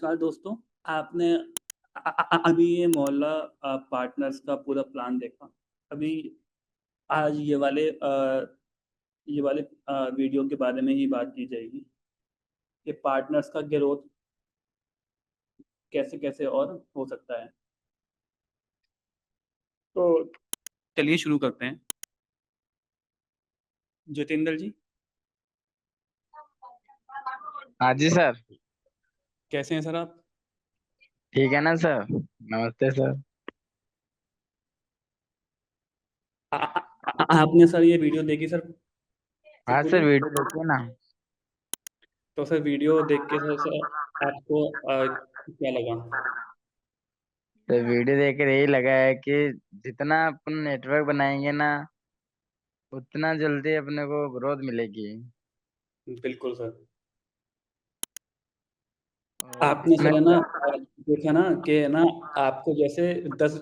नमस्कार दोस्तों। आपने अभी ये मोहल्ला पार्टनर्स का पूरा प्लान देखा। अभी आज ये वाले वीडियो के बारे में ही बात की जाएगी कि पार्टनर्स का ग्रोथ कैसे-कैसे और हो सकता है। तो चलिए शुरू करते हैं। जितेंद्र जी, हाँ जी सर। कैसे हैं सर आप? ठीक है ना सर। नमस्ते सर। आपने सर ये वीडियो देखी सर हाँ सर, पूरी? वीडियो देखिए ना। तो सर वीडियो देख के सर आपको क्या लगा? तो वीडियो देख कर यही लगा है कि जितना अपन नेटवर्क बनाएंगे ना, उतना जल्दी अपने को ग्रोथ मिलेगी। बिल्कुल सर। और आपने इसमें सर है ना देखा ना कि है ना आपको जैसे 10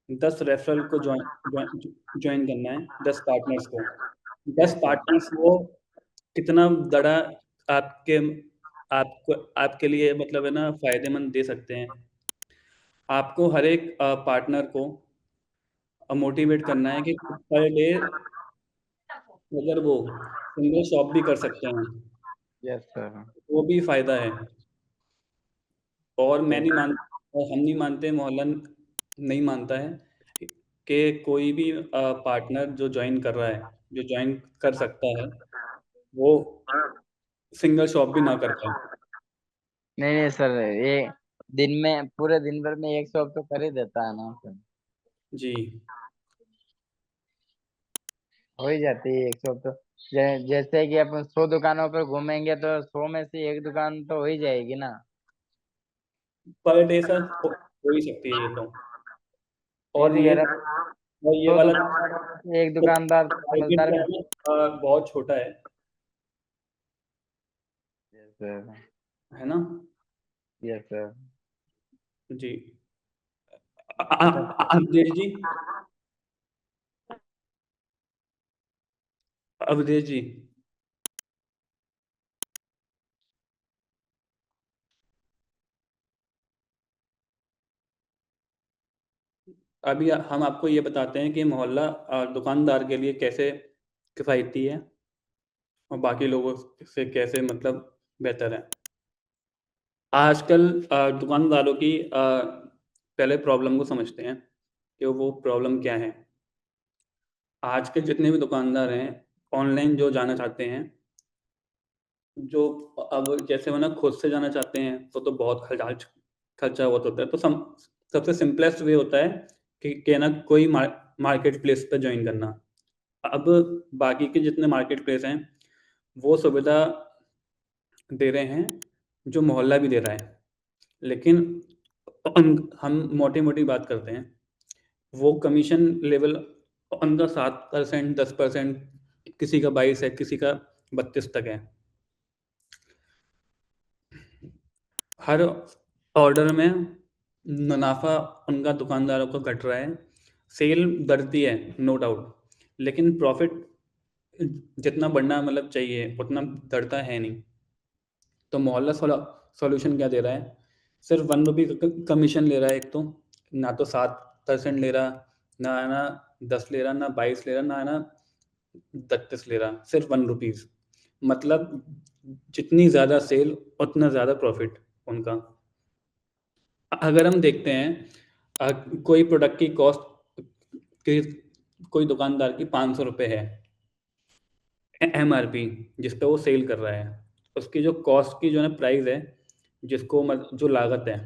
10 रेफरल को जॉइन करना है, 10 पार्टनर्स को। 10 यस सर। पार्टनर्स वो कितना बड़ा आपके आपको आपके लिए मतलब है ना फ़ायदेमंद दे सकते हैं। आपको हर एक पार्टनर को मोटिवेट करना है कि पर डे अगर वो सिंगल शॉप भी कर सकते हैं, यस सर। वो भी फ़ायदा है। और मैं तो नहीं मान और हम नहीं मानते, मोहल्ला नहीं मानता है कि कोई भी पार्टनर जो जॉइन कर रहा है, जो जॉइन कर सकता है, वो सिंगल शॉप भी ना कर पाए। नहीं नहीं सर, ये दिन में पूरे दिन भर में एक शॉप तो कर ही देता है ना सर। जी, हो ही जाती है एक शॉप तो। जैसे कि अपन 100 दुकानों पर घूमेंगे तो 100 में से एक दुकान तो हो ही जाएगी ना। पर डे सर हो ही सकती है ये तो। नहीं और नहीं, ये अगर और ये 100 वाला दुकानदारों में से एक दुकानदार तो मार्केट समझदार जो भी। है ना बहुत छोटा यस सर। है ना? Yes sir. जी। अवधेश जी, अवधेश जी, अभी हम आपको ये बताते हैं कि मोहल्ला दुकानदार के लिए कैसे किफ़ायती है और बाकी लोगों से कैसे मतलब बेहतर है। आजकल दुकानदारों की पहले प्रॉब्लम को समझते हैं कि वो प्रॉब्लम क्या है। आज के जितने भी दुकानदार हैं, ऑनलाइन जो जाना चाहते हैं, जो अब जैसे वो ना खुद से जाना चाहते हैं, तो बहुत खर्चा बहुत होता है। तो सबसे सिंपलेस्ट वे होता है कि ना कोई मार्केट प्लेस पे जॉइन करना। अब बाकी के जितने मार्केट प्लेस हैं, वो सुविधा दे रहे हैं, जो मोहल्ला भी दे रहा है। लेकिन हम मोटी-मोटी बात करते हैं, वो कमीशन लेवल उनका 7%, 10%, किसी का 22 है, किसी का 32 तक है। हर ऑर्डर में मुनाफ़ा उनका दुकानदारों को घट रहा है। सेल बढ़ती है, नो डाउट, लेकिन प्रॉफ़िट जितना बढ़ना मतलब चाहिए, उतना बढ़ता है नहीं। तो मोहल्ला सॉल्यूशन क्या दे रहा है? सिर्फ़ 1 रुपये कमीशन ले रहा है एक तो, ना तो 7% ले रहा, ना 10 ले रहा, ना 22 ले रहा, ना 32 ले रहा, सिर्फ़ 1 रुपीज़। मतलब जितनी ज़्यादा सेल, उतना ज़्यादा प्रॉफ़िट उनका। अगर हम देखते हैं कोई प्रोडक्ट की कॉस्ट कि कोई दुकानदार की ₹500 है, एमआरपी जिस पे वो सेल कर रहा है, उसकी जो कॉस्ट की जो है प्राइस है, जिसको जो लागत है,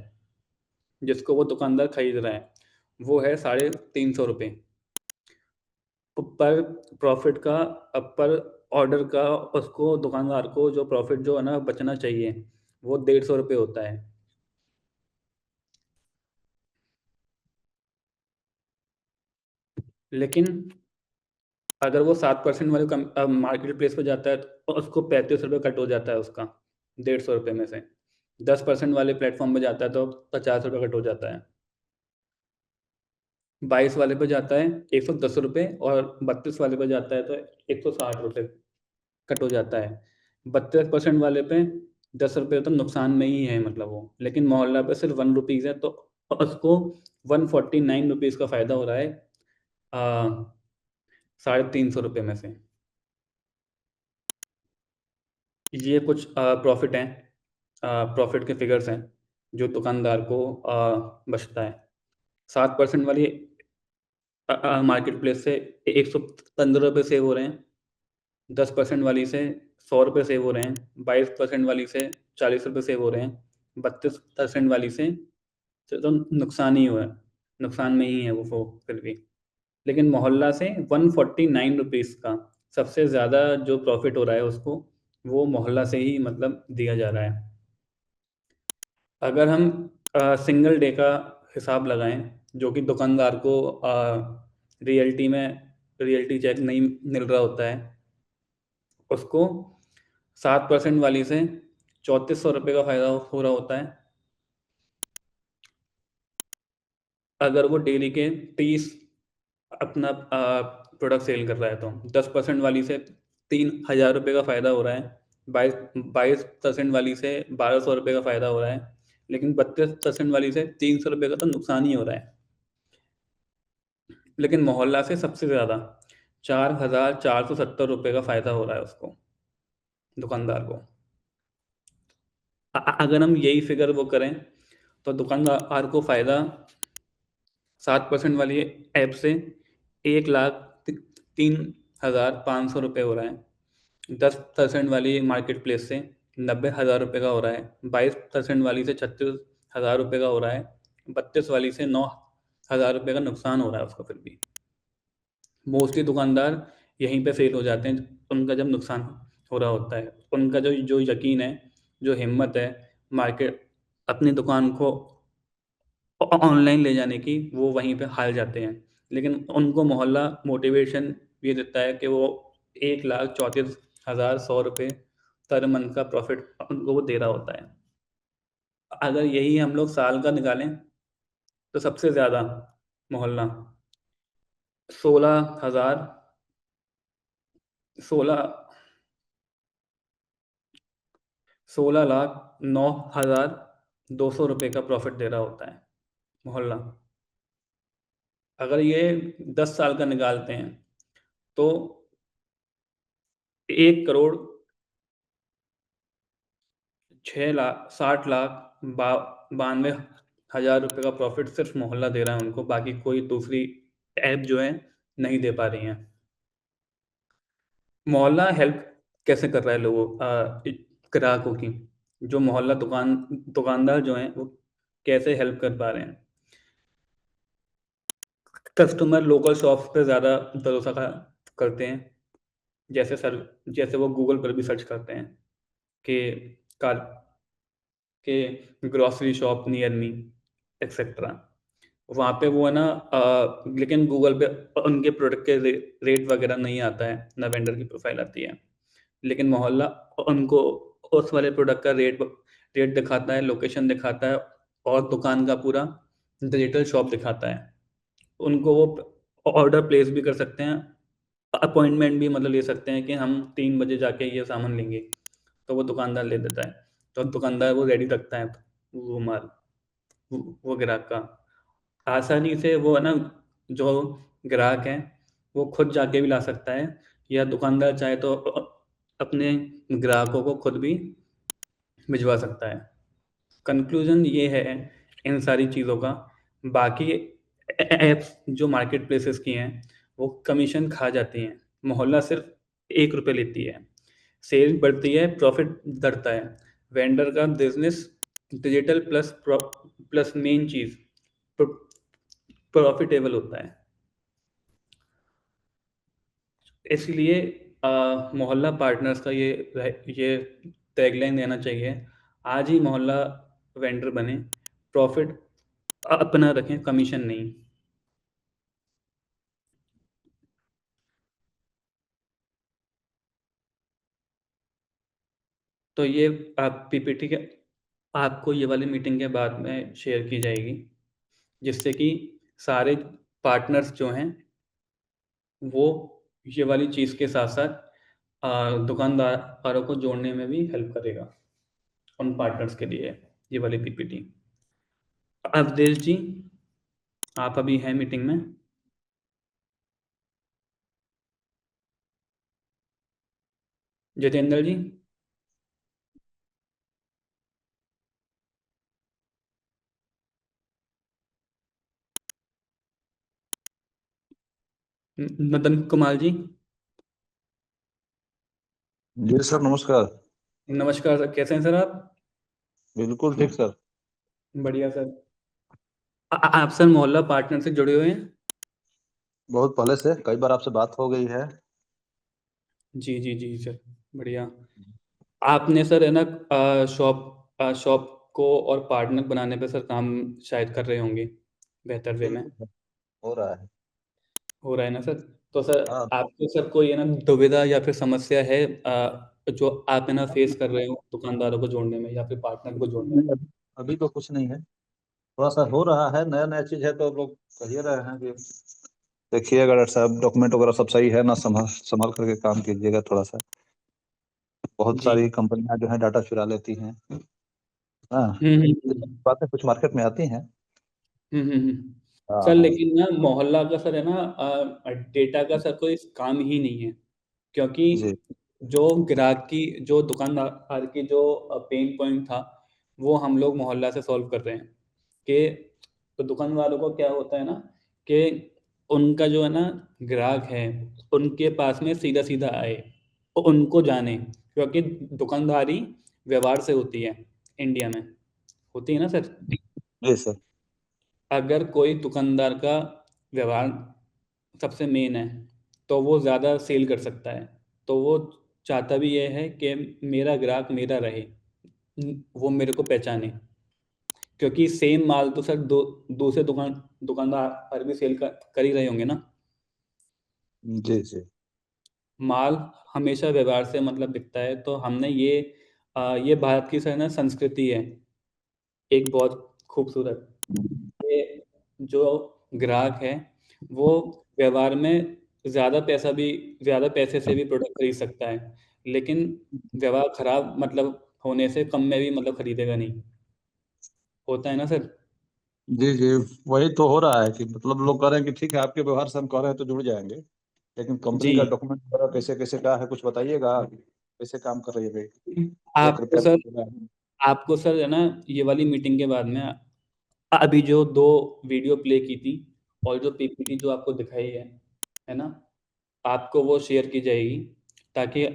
जिसको वो दुकानदार खरीद रहा है, वो है ₹350। पर प्रॉफिट का पर ऑर्डर का उसको दुकानदार को जो प्रॉफिट जो है ना बचना चाहिए, वो ₹150 होता है। लेकिन अगर वो 7% वाले मार्केट प्लेस पे जाता है, तो उसको ₹35 कट हो जाता है उसका ₹150 में से। 10% वाले प्लेटफॉर्म पे जाता है तो ₹50 कट हो जाता है। 22 वाले पे जाता है ₹110, और 32 वाले पे जाता है तो ₹160 कट हो जाता है। 32% वाले पे 10 रुपये तो नुकसान में ही है मतलब वो, लेकिन मोहल्ला पे सिर्फ 1 रुपीज़ है, तो उसको 149 रुपीज़ का फ़ायदा हो रहा है 350 रुपये में से। ये कुछ प्रॉफिट हैं, प्रॉफिट के फिगर्स हैं जो दुकानदार को बचता है। 7% वाली मार्केट प्लेस से 115 रुपये सेव हो रहे हैं, 10% वाली से 100 रुपये सेव हो रहे हैं, 22% वाली से 40 रुपये सेव हो रहे हैं, 32% वाली से तो नुकसान ही हुआ है, नुकसान में ही है वो फिर भी। लेकिन मोहल्ला से 149 रुपीज़ का सबसे ज़्यादा जो प्रॉफिट हो रहा है उसको, वो मोहल्ला से ही मतलब दिया जा रहा है। अगर हम सिंगल डे का हिसाब लगाएं, जो कि दुकानदार को रियल्टी में रियल्टी चेक नहीं मिल रहा होता है, उसको 7% वाली से 3400 रुपये का फ़ायदा हो रहा होता है। अगर वो डेली के 30 अपना प्रोडक्ट सेल कर रहा है तो 10% वाली से 3000 रुपये का फ़ायदा हो रहा है, 22% वाली से 1200 रुपये का फ़ायदा हो रहा है, लेकिन 32% वाली से 300 रुपये का तो नुकसान ही हो रहा है। लेकिन मोहल्ला से सबसे ज़्यादा 4470 रुपये का फ़ायदा हो रहा है उसको, दुकानदार को। अगर हम यही फिगर वो करें तो दुकानदार को फ़ायदा 7% वाली ऐप से 1,03,500 रुपये हो रहा है, 10% वाली मार्केट प्लेस से 90,000 रुपये का हो रहा है, 22% वाली से 36,000 रुपये का हो रहा है, 32 वाली से 9,000 रुपये का नुकसान हो रहा है उसको फिर भी। मोस्टली दुकानदार यहीं पे फेल हो जाते हैं, उनका जब नुकसान हो रहा होता है। उनका जो जो यकीन है, जो हिम्मत है मार्केट अपनी दुकान को ऑनलाइन ले जाने की, वो वहीं पे हार जाते हैं। लेकिन उनको मोहल्ला मोटिवेशन ये देता है कि वो 1,34,100 रुपये पर मंथ का प्रॉफिट उनको वो दे रहा होता है। अगर यही हम लोग साल का निकालें तो सबसे ज़्यादा मोहल्ला 16,000 16 16,09,200 रुपये का प्रॉफिट दे रहा होता है मोहल्ला। अगर ये 10 साल का निकालते हैं तो 1,06,00,000 60,00,000 92,000 रुपये का प्रॉफिट सिर्फ मोहल्ला दे रहा है उनको, बाकी कोई दूसरी ऐप जो है नहीं दे पा रही हैं। मोहल्ला हेल्प कैसे कर रहा है लोगों ग्राहकों की, जो मोहल्ला दुकानदार जो हैं वो कैसे हेल्प कर पा रहे हैं। कस्टमर लोकल शॉप्स पे ज़्यादा भरोसा करते हैं, जैसे वो गूगल पर भी सर्च करते हैं कि कार के grocery shop near me etcetera. वहाँ पे वो है ना लेकिन गूगल पे उनके प्रोडक्ट के रेट वगैरह नहीं आता है, ना वेंडर की प्रोफाइल आती है। लेकिन मोहल्ला उनको उस वाले प्रोडक्ट का रेट रेट दिखाता है, लोकेशन दिखाता है और दुकान का पूरा डिजिटल शॉप दिखाता है। उनको वो ऑर्डर प्लेस भी कर सकते हैं, अपॉइंटमेंट भी मतलब ले सकते हैं कि हम 3 बजे जाके ये सामान लेंगे, तो वो दुकानदार ले देता है। तो दुकानदार वो रेडी रखता है वो माल, वो ग्राहक का आसानी से वो है ना, जो ग्राहक है वो खुद जाके भी ला सकता है, या दुकानदार चाहे तो अपने ग्राहकों को खुद भी भिजवा सकता है। कंक्लूजन ये है इन सारी चीज़ों का। बाकी ऐप्स जो मार्केट प्लेसेस की हैं वो कमीशन खा जाती हैं, मोहल्ला सिर्फ 1 रुपये लेती है। सेल बढ़ती है, प्रॉफिट बढ़ता है। वेंडर का बिजनेस डिजिटल प्लस मेन चीज़ प्रॉफिटेबल होता है। इसलिए मोहल्ला पार्टनर्स का ये टैगलाइन देना चाहिए, आज ही मोहल्ला वेंडर बने, प्रॉफिट अपना रखें, कमीशन नहीं। तो ये आप पीपीटी के आपको ये वाली मीटिंग के बाद में शेयर की जाएगी, जिससे कि सारे पार्टनर्स जो हैं वो ये वाली चीज़ के साथ साथ दुकानदारों को जोड़ने में भी हेल्प करेगा। उन पार्टनर्स के लिए ये वाली पीपीटी। अवधेश जी, आप अभी हैं मीटिंग में? जितेंद्र जी? मदन कुमार जी? जी सर, नमस्कार। नमस्कार सर, कैसे हैं सर आप? बिल्कुल ठीक सर। बढ़िया सर। आप सर मोहल्ला पार्टनर से जुड़े हुए हैं? बहुत पहले से कई बार आपसे बात हो गई है। जी जी जी सर, बढ़िया। आपने सर है ना शॉप को और पार्टनर बनाने पे सर काम शायद कर रहे होंगे बेहतर वे में। बिल्कुल सर, हो रहा है। हो रहा है ना सर? तो सर हाँ। आपको सर कोई है ना दुविधा या फिर समस्या है जो आप है ना फेस कर रहे हो दुकानदारों को जोड़ने में या फिर पार्टनर को जोड़ने में? नहीं, अभी तो कुछ नहीं है। थोड़ा सा हो रहा है, नया नया चीज है तो लोग कह ही रहे हैं कि देखिएगा डॉक्टर साहब, डॉक्यूमेंट वगैरह सब सही है ना, संभाल संभाल करके काम कीजिएगा थोड़ा सा। बहुत जी। सारी कंपनियां जो है डाटा चुरा लेती हैं। हाँ, हम्म। बातें कुछ मार्केट में आती हैं। हाँ सर हाँ। लेकिन ना मोहल्ला का सर है ना डेटा का सर कोई काम ही नहीं है, क्योंकि जी जो ग्राहक की जो दुकानदार की जो पेन पॉइंट था वो हम लोग मोहल्ला से सॉल्व कर रहे हैं कि तो दुकानदारों को क्या होता है ना कि उनका जो है ना ग्राहक है उनके पास में सीधा सीधा आए, उनको जाने, क्योंकि दुकानदारी व्यवहार से होती है, इंडिया में होती है ना सर। जी सर। अगर कोई दुकानदार का व्यवहार सबसे मेन है तो वो ज़्यादा सेल कर सकता है। तो वो चाहता भी ये है कि मेरा ग्राहक मेरा रहे, वो मेरे को पहचाने, क्योंकि सेम माल तो सर दूसरे दुकानदार भी सेल कर ही रहे होंगे ना। जी जी। माल हमेशा व्यवहार से मतलब बिकता है, तो हमने ये भारत की सर ना संस्कृति है एक बहुत खूबसूरत, कि जो ग्राहक है वो व्यवहार में ज़्यादा पैसे से भी प्रोडक्ट खरीद सकता है, लेकिन व्यवहार खराब मतलब होने से कम में भी मतलब खरीदेगा नहीं। होता है ना सर? जी जी। वही तो हो रहा है कि मतलब लोग कह रहे हैं कि ठीक है, आपके व्यवहार से हम कह रहे हैं तो जुड़ जाएंगे, लेकिन जी। कंपनी का डॉक्यूमेंट वगैरह कैसे कैसे क्या है कुछ बताइएगा, कैसे काम कर रही है भाई। एक आपको रुपया सर भी नहीं है। आपको सर है ना ये वाली मीटिंग के बाद में अभी जो दो वीडियो प्ले की थी और जो पीपीटी जो आपको दिखाई है ना, आपको वो शेयर की जाएगी, ताकि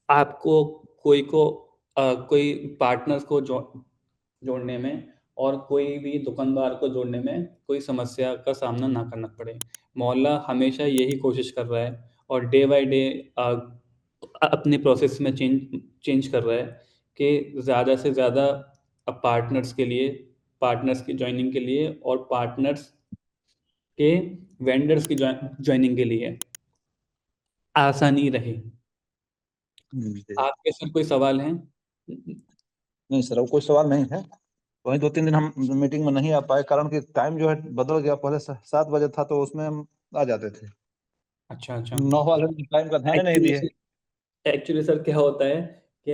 आपको कोई पार्टनर्स को जोड़ने में और कोई भी दुकानदार को जोड़ने में कोई समस्या का सामना ना करना पड़े। मोहल्ला हमेशा यही कोशिश कर रहा है और डे बाय डे अपने प्रोसेस में चेंज कर रहा है कि ज़्यादा से ज़्यादा पार्टनर्स की ज्वाइनिंग के लिए और पार्टनर्स के वेंडर्स की ज्वाइनिंग के लिए आसानी रहे। जी। आपके सर कोई सवाल हैं? नहीं सर, अब कोई सवाल नहीं है। वही 2 3 दिन हम मीटिंग में नहीं आ पाए, कारण कि टाइम जो है बदल गया। पहले 7 बजे था तो उसमें हम आ जाते थे। अच्छा अच्छा। 9 वाले टाइम का ध्यान ही नहीं एक्चुअली दिए। एक्चुअली सर क्या होता है कि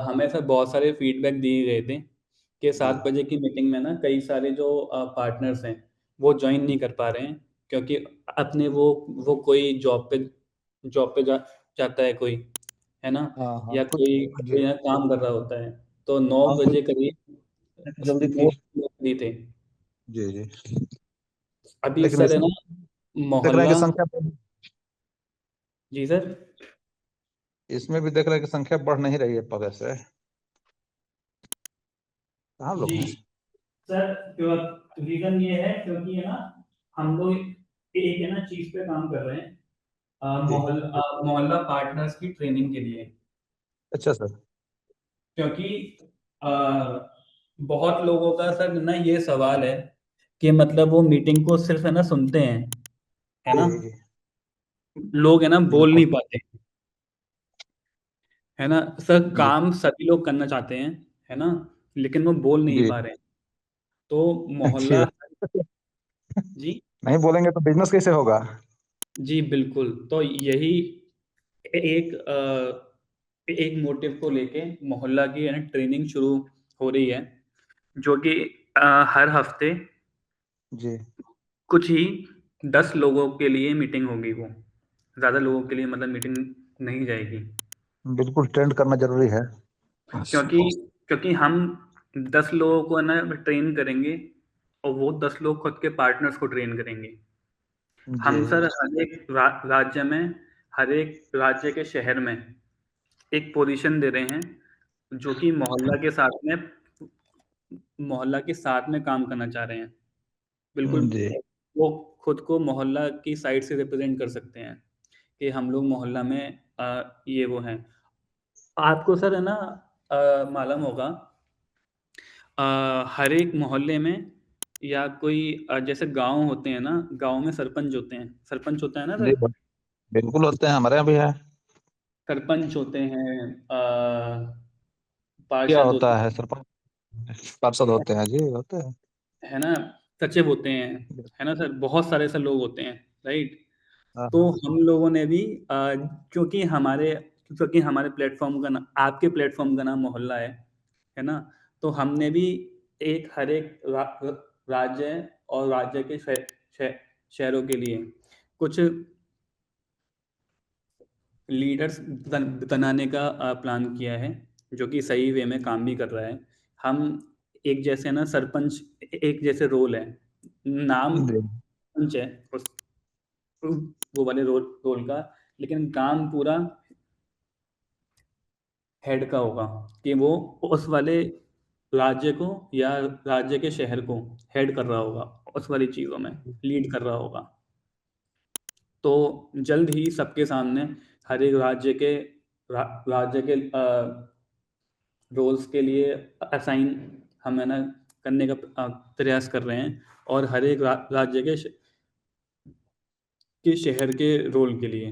हमें सर बहुत सारे फीडबैक दिए गए थे कि जी 7 बजे की मीटिंग में ना कई सारे जो पार्टनर्स हैं वो ज्वाइन नहीं कर पा रहे हैं, क्योंकि अपने वो कोई जॉब पे जाता है कोई, है ना, हाँ हाँ, या कुछ। जी। कोई यहाँ काम कर रहा होता है। तो नौ हाँ, कुछ बजे करीब जल्दी थी। मोस्ट लोग फ्री थे। जी जी। अभी लेकिन सर है इसमें ना देख रहे हैं कि मोहल्ला। जी सर। इसमें भी देख रहे हैं कि संख्या बढ़ नहीं रही है पहले से। कहाँ लोग जी हैं। सर, क्यों रीजन ये है क्योंकि है ना हम लोग एक है ना चीज पे काम कर रहे हैं, जी। मोहल्ला पार्टनर्स की ट्रेनिंग के लिए। अच्छा सर। क्योंकि अ, बहुत लोगों का सर ना ये सवाल है कि मतलब वो मीटिंग को सिर्फ है ना सुनते हैं, है जी ना, जी जी। लोग है ना बोल बिल्कुल। नहीं पाते, है ना सर, जी काम सभी लोग करना चाहते हैं, है ना, लेकिन वो बोल नहीं जी। पा रहे हैं। तो अच्छी मोहल्ला। बात। जी। नहीं बोलेंगे तो बिजनेस कैसे होगा। जी बिल्कुल, तो यही एक एक मोटिव को लेके मोहल्ला की है ना ट्रेनिंग शुरू हो रही है, जो कि हर हफ्ते जी कुछ ही 10 लोगों के लिए मीटिंग होगी वो, ज़्यादा लोगों के लिए मतलब मीटिंग नहीं जाएगी। बिल्कुल ट्रेंड करना जरूरी है। क्योंकि क्योंकि हम 10 लोगों को है ना ट्रेन करेंगे और वो 10 लोग खुद के पार्टनर्स को ट्रेन करेंगे। जी हम सर हर एक राज्य में, हर एक राज्य के शहर में एक पोजीशन दे रहे हैं जो कि मोहल्ला के साथ में काम करना चाह रहे हैं। बिल्कुल, जी वो खुद को मोहल्ला की साइड से रिप्रेजेंट कर सकते हैं कि हम लोग मोहल्ला में ये वो हैं। आपको सर है ना मालूम होगा, हर एक मोहल्ले में या कोई जैसे गांव होते हैं ना, गांव में सरपंच होते हैं, सरपंच होता है ना जी सर, बिल्कुल होते हैं, हमारे यहाँ भी है। सरपंच होते हैं, क्या पार्षद होता होते है सरपंच, पार्षद होते हैं, जी होते हैं। है ना, सचिव होते हैं, है ना सर, बहुत सारे ऐसे लोग होते हैं, राइट। हाँ तो हाँ। हम लोगों ने भी क्योंकि हमारे प्लेटफॉर्म का नाम, आपके प्लेटफॉर्म का नाम मोहल्ला है ना, तो हमने भी हर एक राज्य और राज्य के शहरों के लिए कुछ लीडर्स बनाने का प्लान किया है, जो कि सही वे में काम भी कर रहा है। हम एक जैसे ना सरपंच, एक जैसे रोल है, नाम जी पंच है उस वो वाले रोल का, लेकिन काम पूरा हेड का होगा कि वो उस वाले राज्य को या राज्य के शहर को हेड कर रहा होगा, उस वाली चीज़ों में लीड कर रहा होगा। तो जल्द ही सबके सामने हर एक राज्य के रोल्स के लिए असाइन हम है ना करने का प्रयास कर रहे हैं, और हर एक राज्य के शहर के रोल के लिए।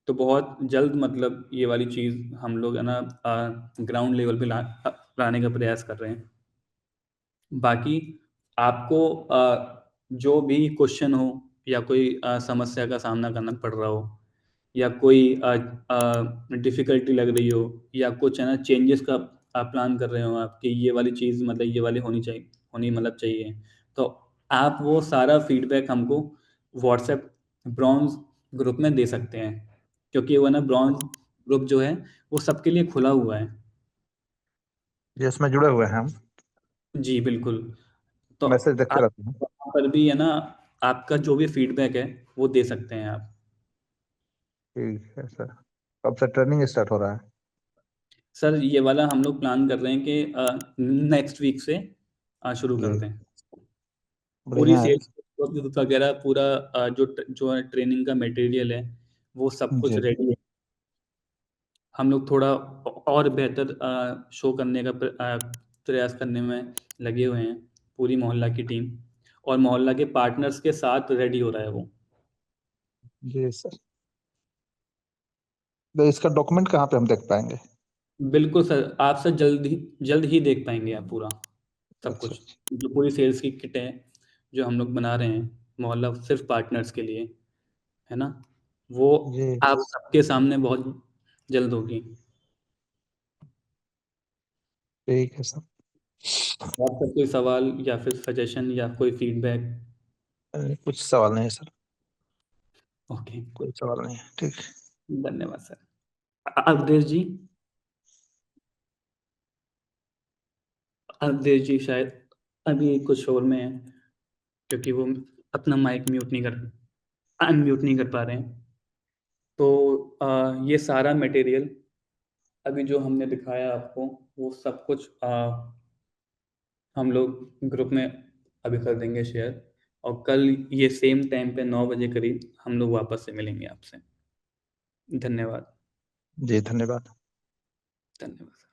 तो बहुत जल्द मतलब ये वाली चीज़ हम लोग है ना ग्राउंड लेवल पे लाने का प्रयास कर रहे हैं। बाकी आपको जो भी क्वेश्चन हो या कोई समस्या का सामना करना पड़ रहा हो, या कोई डिफ़िकल्टी लग रही हो, या कुछ है ना चेंजेस का आप प्लान कर रहे हो आप कि ये वाली चीज़ मतलब ये वाली होनी मतलब चाहिए, तो आप वो सारा फीडबैक हमको व्हाट्सएप ब्रॉन्ज़ ग्रुप में दे सकते हैं, क्योंकि वो ना ब्रॉन्ज़ ग्रुप जो है वो सबके लिए खुला हुआ है। ये इसमें जुड़े हुए हैं हम, जी, बिल्कुल। तो मैसेज देखते आप रहते हैं। वहाँ पर भी है ना, आपका जो भी फीडबैक है वो दे सकते हैं आप। ठीक है सर, कब से ट्रेनिंग स्टार्ट हो रहा है? सर ये वाला हम लोग प्लान कर रहे हैं कि नेक्स्ट वीक से शुरू जी कर दें। पूरी बढ़िया है। सेल्स वगैरह पूरा जो है ट्रेनिंग का मटेरियल है वो सब कुछ जी रेडी है। हम लोग थोड़ा और बेहतर शो करने का प्रयास करने में लगे हुए हैं, पूरी मोहल्ला की टीम, और मोहल्ला के पार्टनर्स के साथ रेडी हो रहा है वो। जी सर, तो इसका डॉक्यूमेंट कहाँ पे हम देख पाएंगे? बिल्कुल सर, आप सर जल्द ही देख पाएंगे आप पूरा सब अच्छा कुछ, अच्छा। जो पूरी सेल्स की किट है जो हम लोग बना रहे हैं मोहल्ला सिर्फ पार्टनर्स के लिए, है ना, वो जी आप सबके सामने बहुत जल्द होगी। ठीक है सर। आपका कोई सवाल या फिर सजेशन या कोई फीडबैक? कुछ सवाल नहीं है सर, ओके, कोई सवाल नहीं है, ठीक है। धन्यवाद सर। अवधेश जी, अवधेश जी शायद अभी कुछ शोर में है, क्योंकि वो अपना माइक म्यूट नहीं कर अनम्यूट नहीं कर पा रहे हैं। तो ये सारा मटेरियल अभी जो हमने दिखाया आपको, वो सब कुछ हम लोग ग्रुप में अभी कर देंगे शेयर, और कल ये सेम टाइम पे 9 बजे करीब हम लोग वापस से मिलेंगे आपसे। धन्यवाद। जी धन्यवाद। धन्यवाद।